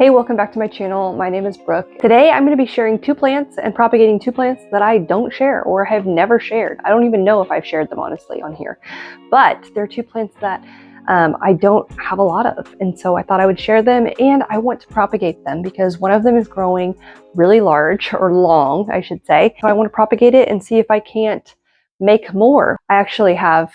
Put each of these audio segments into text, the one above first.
Hey, welcome back to my channel. My name is Brooke. Today I'm going to be sharing two plants and propagating two plants that I don't share or have never shared. I don't even know if I've shared them honestly on here, but they're two plants that I don't have a lot of, and so I thought I would share them, and I want to propagate them because one of them is growing really large, or long I should say. So I want to propagate it and see if I can't make more. I actually have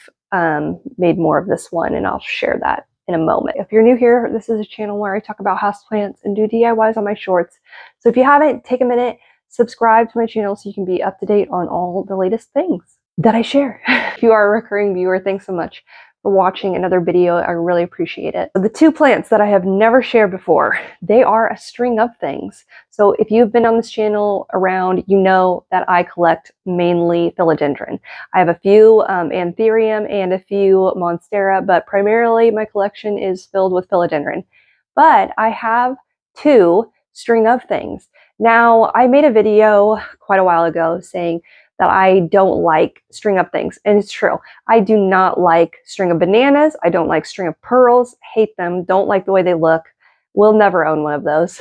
made more of this one, and I'll share that in a moment. If you're new here, this is a channel where I talk about houseplants and do DIYs on my shorts. So if you haven't, take a minute, subscribe to my channel so you can be up to date on all the latest things that I share. If you are a recurring viewer, thanks so much for watching another video. I really appreciate it. The two plants that I have never shared before, they are a string of things. So if you've been on this channel around, you know that I collect mainly philodendron. I have a few anthurium and a few monstera, but primarily my collection is filled with philodendron. But I have two string of things. Now, I made a video quite a while ago saying that I don't like string of things, and it's true. I do not like string of bananas. I don't like string of pearls. Hate them. Don't like the way they look. Will never own one of those.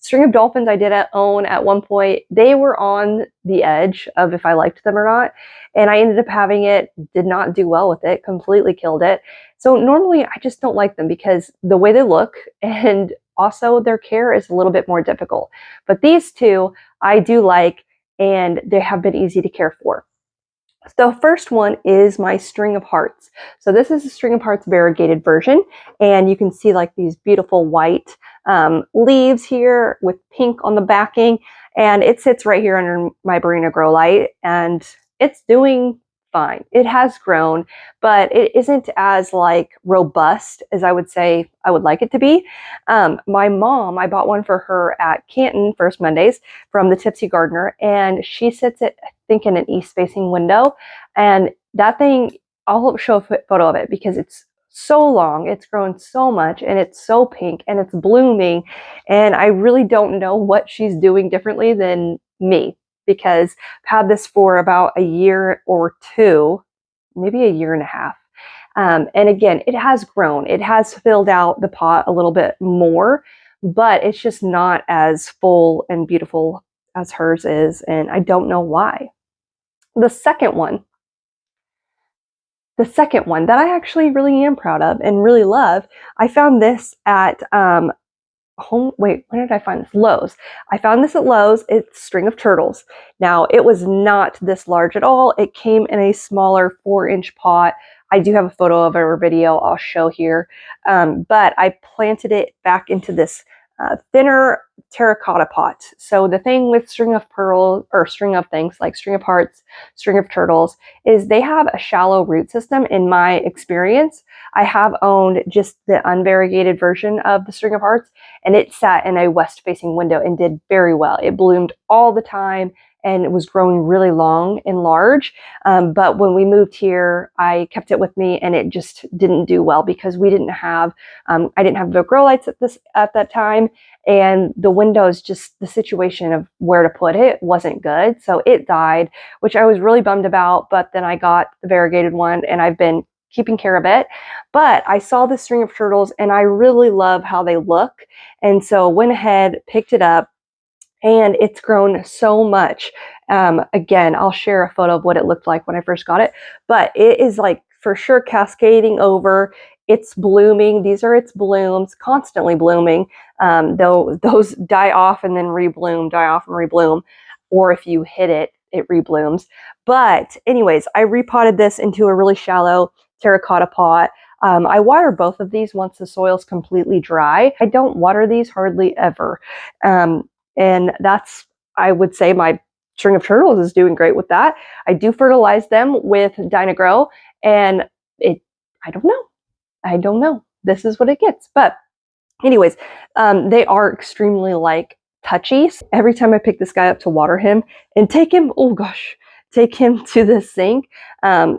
String of dolphins I did own at one point. They were on the edge of if I liked them or not, and I ended up having it, did not do well with it, completely killed it. So normally I just don't like them because the way they look, and also their care is a little bit more difficult. But these two I do like, and they have been easy to care for. So the first one is my string of hearts. So this is a string of hearts variegated version, and you can see like these beautiful white leaves here with pink on the backing, and it sits right here under my Barina grow light, and it's doing fine. It has grown, but it isn't as like robust as I would say I would like it to be. My mom, I bought one for her at Canton First Mondays from the Tipsy Gardener, and she sits it, I think, in an east-facing window, and that thing, I'll show a photo of it because it's so long, it's grown so much, and it's so pink, and it's blooming, and I really don't know what she's doing differently than me, because I've had this for about a year or two, maybe a year and a half. And again, it has grown. It has filled out the pot a little bit more, but it's just not as full and beautiful as hers is, and I don't know why. The second one that I actually really am proud of and really love, I found this at where did I find this? Lowe's. I found this at Lowe's. It's string of turtles. Now, it was not this large at all. It came in a smaller 4-inch pot. I do have a photo of it or video I'll show here. But I planted it back into this thinner terracotta pot. So the thing with string of pearls, or string of things like string of hearts, string of turtles, is they have a shallow root system in my experience. I have owned just the unvariegated version of the string of hearts, and it sat in a west-facing window and did very well. It bloomed all the time, and it was growing really long and large. But when we moved here, I kept it with me, and it just didn't do well because we didn't have, I didn't have the grow lights at that time, and the windows, just the situation of where to put it wasn't good. So it died, which I was really bummed about, but then I got the variegated one, and I've been keeping care of it. But I saw the string of turtles, and I really love how they look, and so went ahead, picked it up, and it's grown so much. Again, I'll share a photo of what it looked like when I first got it, but it is like for sure cascading over. It's blooming. These are its blooms, constantly blooming. Though those die off and then rebloom, die off and rebloom, or if you hit it, it reblooms. But anyways, I repotted this into a really shallow terracotta pot. I water both of these once the soil's completely dry. I don't water these hardly ever. And that's, I would say, my string of turtles is doing great with that. I do fertilize them with Dynagrow, and I don't know. This is what it gets. But anyways, they are extremely like touchy. Every time I pick this guy up to water him and take him, take him to the sink,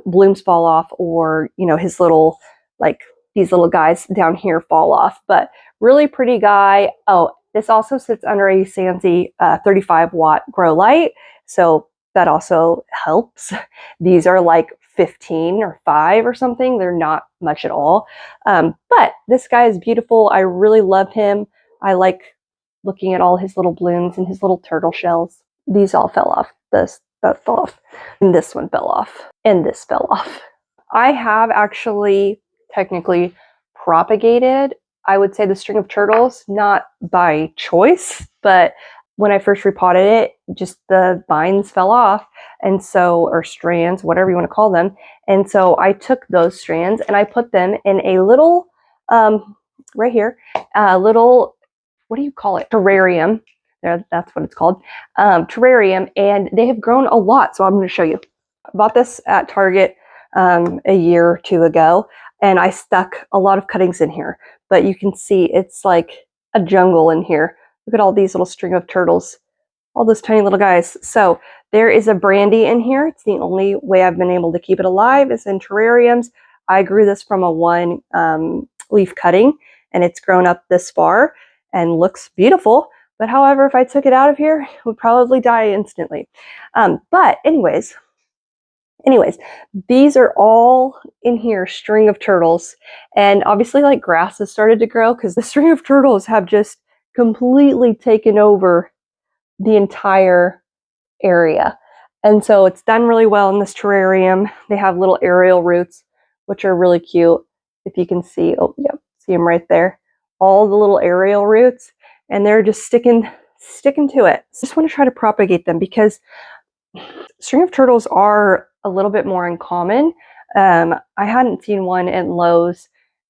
blooms fall off, or, you know, his little, like these little guys down here fall off. But really pretty guy. Oh, this also sits under a Sansi 35-watt grow light, so that also helps. These are like 15 or 5 or something. They're not much at all. But this guy is beautiful. I really love him. I like looking at all his little blooms and his little turtle shells. These all fell off. That fell off. And this one fell off. And this fell off. I have actually technically propagated, I would say, the string of turtles, not by choice, but when I first repotted it, just the vines fell off, and so, or strands, whatever you want to call them. And so I took those strands and I put them in a little, right here, a little, what do you call it? Terrarium. There, that's what it's called. Terrarium, and they have grown a lot. So I'm going to show you. I bought this at Target a year or two ago, and I stuck a lot of cuttings in here. But you can see it's like a jungle in here. Look at all these little string of turtles, all those tiny little guys. So there is a brandy in here. It's the only way I've been able to keep it alive is in terrariums. I grew this from a one leaf cutting, and it's grown up this far and looks beautiful. But however, if I took it out of here, it would probably die instantly. But anyways, these are all in here, string of turtles. And obviously like grass has started to grow because the string of turtles have just completely taken over the entire area. And so it's done really well in this terrarium. They have little aerial roots, which are really cute. If you can see, oh yeah, see them right there. All the little aerial roots, and they're just sticking to it. So I just want to try to propagate them because string of turtles are a little bit more uncommon. I hadn't seen one at Lowe's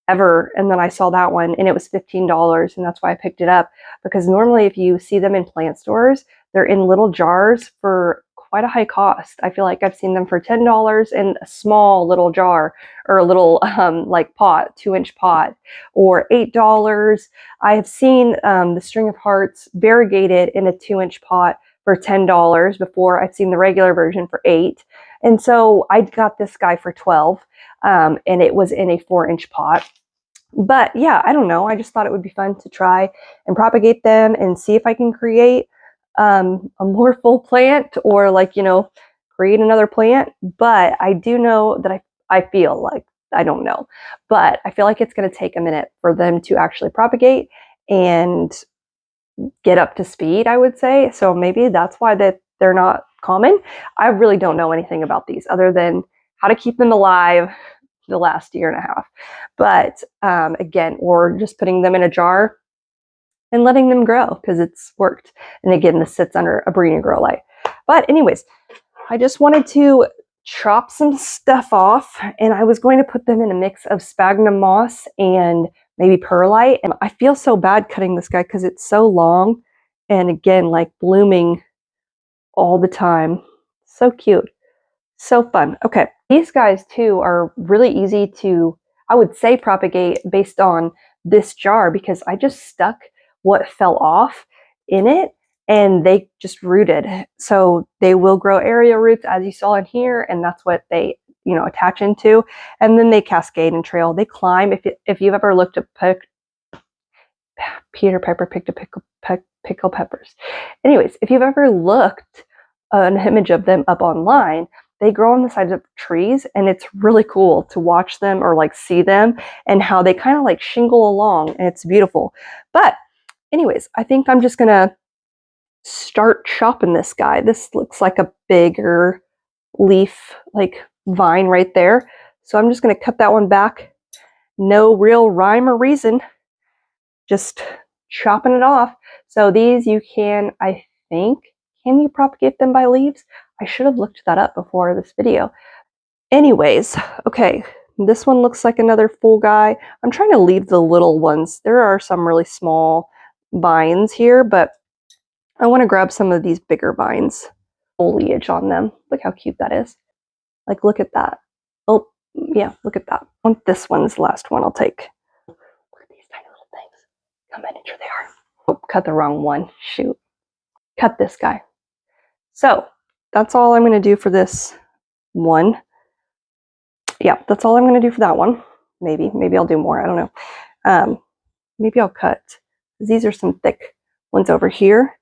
ever, and then I saw that one and it was $15, and that's why I picked it up, because normally if you see them in plant stores, they're in little jars for quite a high cost. I feel like I've seen them for $10 in a small little jar, or a little like pot, 2-inch pot, or $8. I have seen the string of hearts variegated in a 2-inch pot for $10 before. I've seen the regular version for $8. And so I got this guy for $12, and it was in a 4-inch pot. But yeah, I don't know. I just thought it would be fun to try and propagate them and see if I can create a more full plant, or like, you know, create another plant. But I do know that I feel like, I don't know, but I feel like it's going to take a minute for them to actually propagate and get up to speed, I would say. So maybe that's why they're not common. I really don't know anything about these other than how to keep them alive the last year and a half. But again, or just putting them in a jar and letting them grow, because it's worked. And again, this sits under a breeding grow light. But anyways, I just wanted to chop some stuff off, and I was going to put them in a mix of sphagnum moss and maybe perlite. And I feel so bad cutting this guy because it's so long, and again, like blooming all the time. So cute. So fun. Okay, these guys too are really easy to, I would say, propagate based on this jar, because I just stuck what fell off in it and they just rooted. So they will grow aerial roots, as you saw in here, and that's what they, you know, attach into, and then they cascade and trail. They climb. If you've ever looked at Peter Piper picked a pickle peppers. Anyways, if you've ever looked an image of them up online, they grow on the sides of trees, and it's really cool to watch them, or like see them, and how they kind of like shingle along, and it's beautiful. But anyways, I think I'm just gonna start chopping this guy. This looks like a bigger leaf, like vine right there. So I'm just gonna cut that one back. No real rhyme or reason, just chopping it off. So these you can, I think, can you propagate them by leaves? I should have looked that up before this video. Anyways, okay, this one looks like another full guy. I'm trying to leave the little ones. There are some really small vines here, but I want to grab some of these bigger vines. Foliage on them. Look how cute that is. Like, look at that. Oh, yeah, look at that. I want this one's the last one I'll take. Look at these tiny little things. How miniature they are. Oh, cut the wrong one. Shoot. Cut this guy. So that's all I'm going to do for this one. Yeah, that's all I'm going to do for that one. Maybe I'll do more. I don't know. Maybe I'll cut. These are some thick ones over here.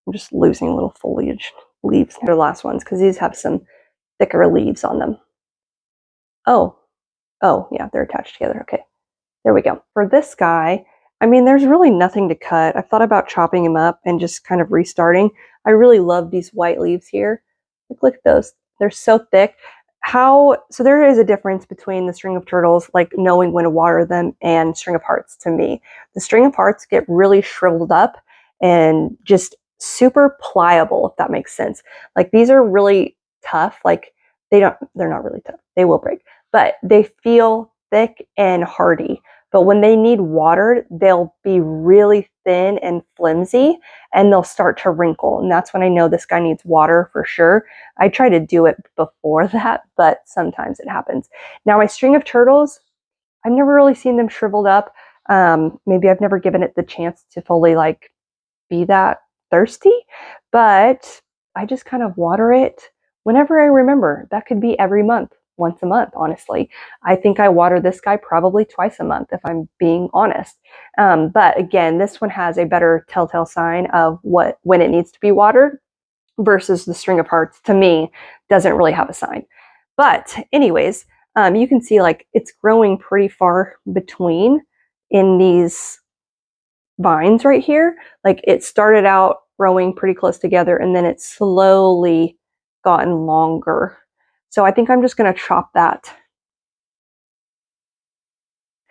I'm just losing little foliage leaves. They're the last ones because these have some thicker leaves on them. Oh, yeah, they're attached together. Okay, there we go. For this guy, I mean, there's really nothing to cut. I thought about chopping them up and just kind of restarting. I really love these white leaves here. Look at those. They're so thick. So there is a difference between the string of turtles, like knowing when to water them, and string of hearts to me. The string of hearts get really shriveled up and just super pliable, if that makes sense. Like these are really tough. Like they're not really tough. They will break, but they feel thick and hardy. But when they need watered, they'll be really thin and flimsy and they'll start to wrinkle. And that's when I know this guy needs water for sure. I try to do it before that, but sometimes it happens. Now my string of turtles, I've never really seen them shriveled up. Maybe I've never given it the chance to fully like be that thirsty, but I just kind of water it whenever I remember. That could be every month, once a month, honestly. I think I water this guy probably twice a month, if I'm being honest. But again, this one has a better telltale sign of when it needs to be watered versus the string of hearts, to me, doesn't really have a sign. But anyways, you can see like it's growing pretty far between in these vines right here. Like it started out growing pretty close together and then it's slowly gotten longer. So I think I'm just going to chop that.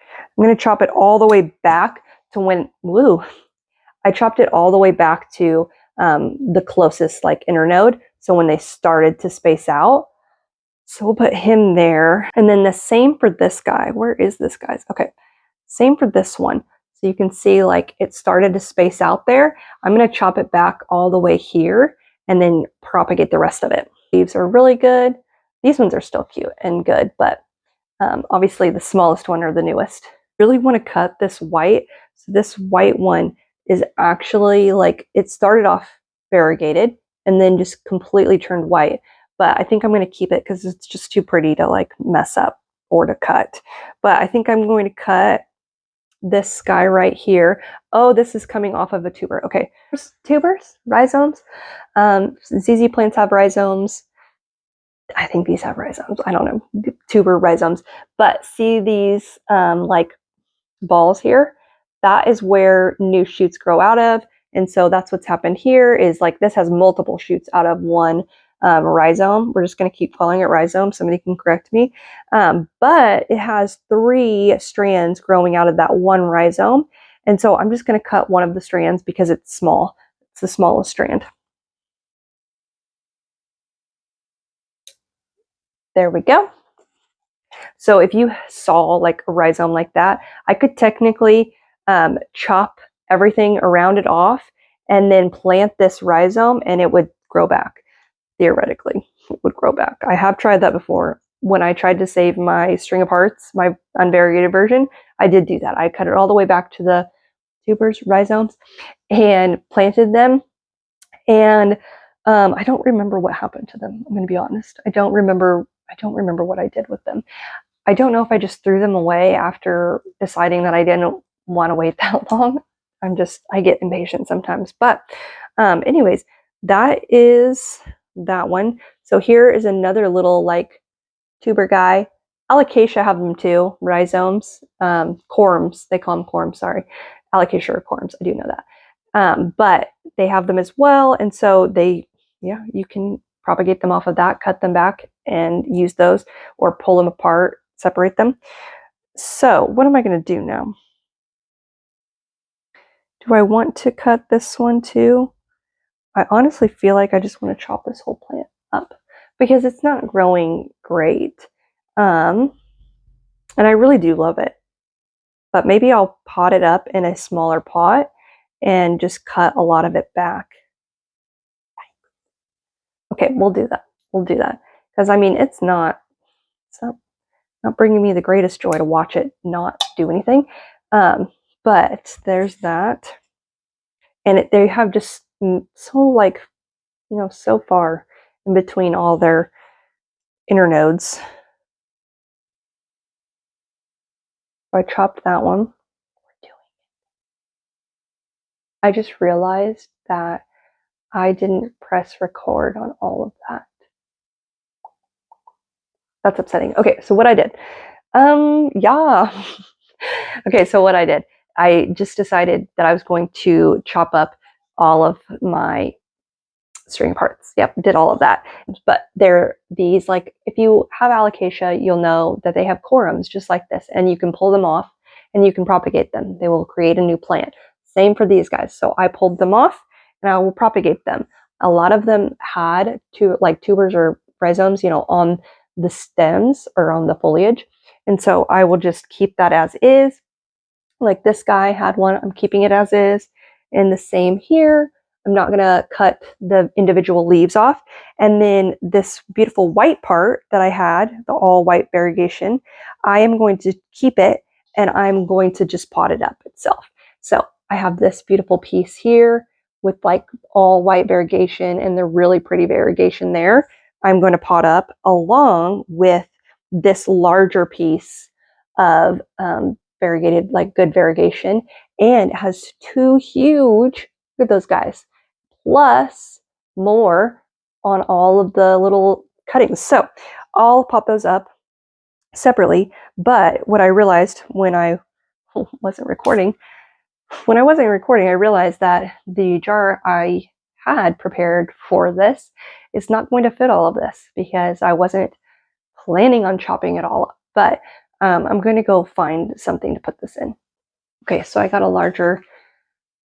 I'm going to chop it all the way back to I chopped it all the way back to the closest like internode. So when they started to space out. So we'll put him there. And then the same for this guy. Where is this guy? Okay. Same for this one. So you can see like it started to space out there. I'm going to chop it back all the way here and then propagate the rest of it. Leaves are really good. These ones are still cute and good, but obviously the smallest one are the newest. Really want to cut this white. So this white one is actually like, it started off variegated and then just completely turned white. But I think I'm going to keep it because it's just too pretty to like mess up or to cut. But I think I'm going to cut this guy right here. Oh, this is coming off of a tuber. Okay, tubers, rhizomes. ZZ plants have rhizomes. I think these have rhizomes. I don't know, tuber rhizomes. But see these like balls here? That is where new shoots grow out of. And so that's what's happened here is like this has multiple shoots out of one rhizome. We're just going to keep calling it rhizome. Somebody can correct me. But it has 3 strands growing out of that one rhizome. And so I'm just going to cut one of the strands because it's small. It's the smallest strand. There we go. So if you saw like a rhizome like that, I could technically chop everything around it off and then plant this rhizome and it would grow back. Theoretically, it would grow back. I have tried that before. When I tried to save my string of hearts, my unvariegated version, I did do that. I cut it all the way back to the tubers, rhizomes, and planted them. And I don't remember what happened to them. I'm going to be honest. I don't remember what I did with them. I don't know if I just threw them away after deciding that I didn't want to wait that long. I get impatient sometimes. But anyways, that is that one. So here is another little like tuber guy. Alocasia have them too, rhizomes, corms. They call them corms, sorry. Alocasia are corms, I do know that. But they have them as well. And so you can propagate them off of that, cut them back and use those or pull them apart, separate them. So what am I going to do now? Do I want to cut this one too? I honestly feel like I just want to chop this whole plant up because it's not growing great. And I really do love it. But maybe I'll pot it up in a smaller pot and just cut a lot of it back. Okay, we'll do that. We'll do that. Because I mean, it's not bringing me the greatest joy to watch it not do anything. But there's that. And they have just so like, so far in between all their internodes. I chopped that one. I just realized that I didn't press record on all of that. That's upsetting. Okay, so what I did. Yeah. Okay, so what I did. I just decided that I was going to chop up all of my string of hearts. Yep, did all of that. But they're these, like, if you have alocasia, you'll know that they have corums just like this, and you can pull them off and you can propagate them. They will create a new plant. Same for these guys. So I pulled them off and I will propagate them. A lot of them had tubers or rhizomes, on the stems or on the foliage. And so I will just keep that as is. Like this guy had one, I'm keeping it as is. And the same here. I'm not going to cut the individual leaves off. And then this beautiful white part that I had, the all white variegation, I am going to keep it and I'm going to just pot it up itself. So I have this beautiful piece here with like all white variegation and the really pretty variegation there. I'm going to pot up along with this larger piece of variegated, like good variegation, and it has two huge, look at those guys, plus more on all of the little cuttings. So I'll pop those up separately. But what I realized when I wasn't recording, I realized that the jar I had prepared for this is not going to fit all of this because I wasn't planning on chopping it all up. But I'm going to go find something to put this in. Okay, so I got a larger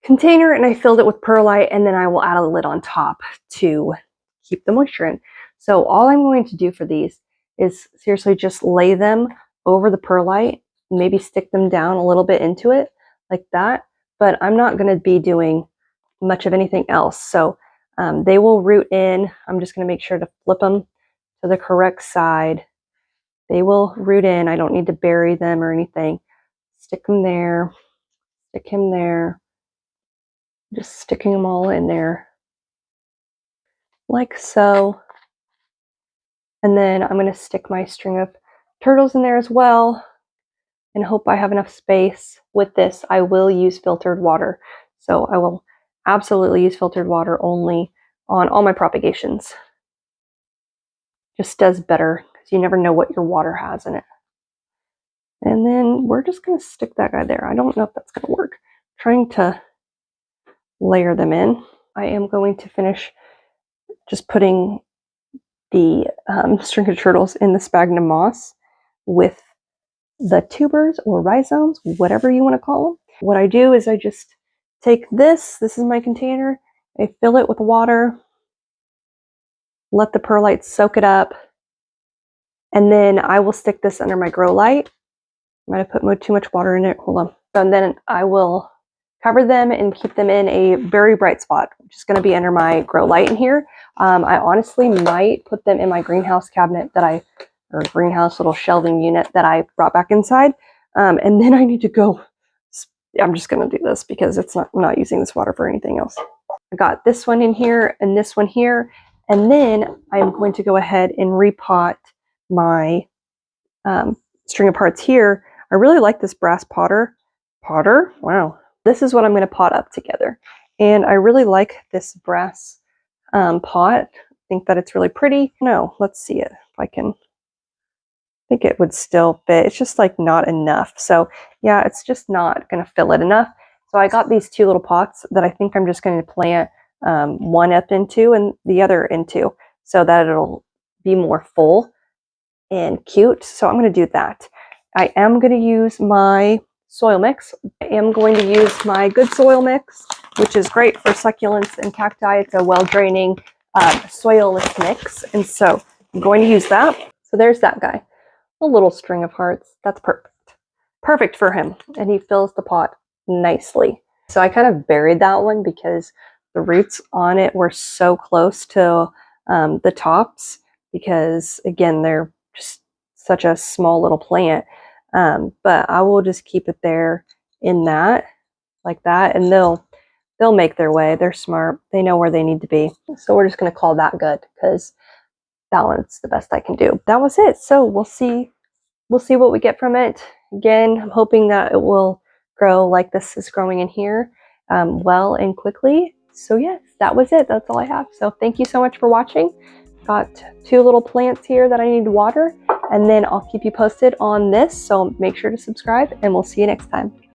container and I filled it with perlite, and then I will add a lid on top to keep the moisture in. So all I'm going to do for these is seriously just lay them over the perlite, maybe stick them down a little bit into it like that, but I'm not going to be doing much of anything else. So they will root in. I'm just going to make sure to flip them to the correct side. They will root in. I don't need to bury them or anything. Stick them there, stick him there. Just sticking them all in there like so. And then I'm going to stick my string of turtles in there as well and hope I have enough space. With this, I will use filtered water. So I will absolutely use filtered water only on all my propagations. Just does better because you never know what your water has in it. And then we're just going to stick that guy there. I don't know if that's going to work. I'm trying to layer them in. I am going to finish just putting the string of turtles in the sphagnum moss with the tubers or rhizomes, whatever you want to call them. What I do is I just take this is my container, I fill it with water, let the perlite soak it up, and then I will stick this under my grow light. I might have put too much water in it, hold on. And then I will cover them and keep them in a very bright spot, which is going to be under my grow light in here. I honestly might put them in my greenhouse cabinet or greenhouse little shelving unit that I brought back inside. And then I need to go, I'm just going to do this because I'm not using this water for anything else. I got this one in here and this one here. And then I'm going to go ahead and repot my string of hearts here. I really like this brass potter. Wow. This is what I'm going to pot up together. And I really like this brass pot. I think that it's really pretty. No, let's see it if I can. I think it would still fit. It's just like not enough. So yeah, it's just not going to fill it enough. So I got these two little pots that I think I'm just going to plant one up into and the other into so that it'll be more full and cute. So I'm going to do that. I am going to use my soil mix. I am going to use my good soil mix, which is great for succulents and cacti. It's a well-draining soilless mix. And so I'm going to use that. So there's that guy, a little string of hearts. That's perfect. Perfect for him. And he fills the pot nicely. So I kind of buried that one because the roots on it were so close to the tops because, again, they're just such a small little plant. But I will just keep it there in that, like that, and they'll make their way. They're smart. They know where they need to be. So we're just going to call that good because that one's the best I can do. That was it. So we'll see what we get from it. Again, I'm hoping that it will grow like this is growing in here well and quickly. So yes, that was it. That's all I have. So thank you so much for watching. Got two little plants here that I need to water, and then I'll keep you posted on this. So make sure to subscribe and we'll see you next time.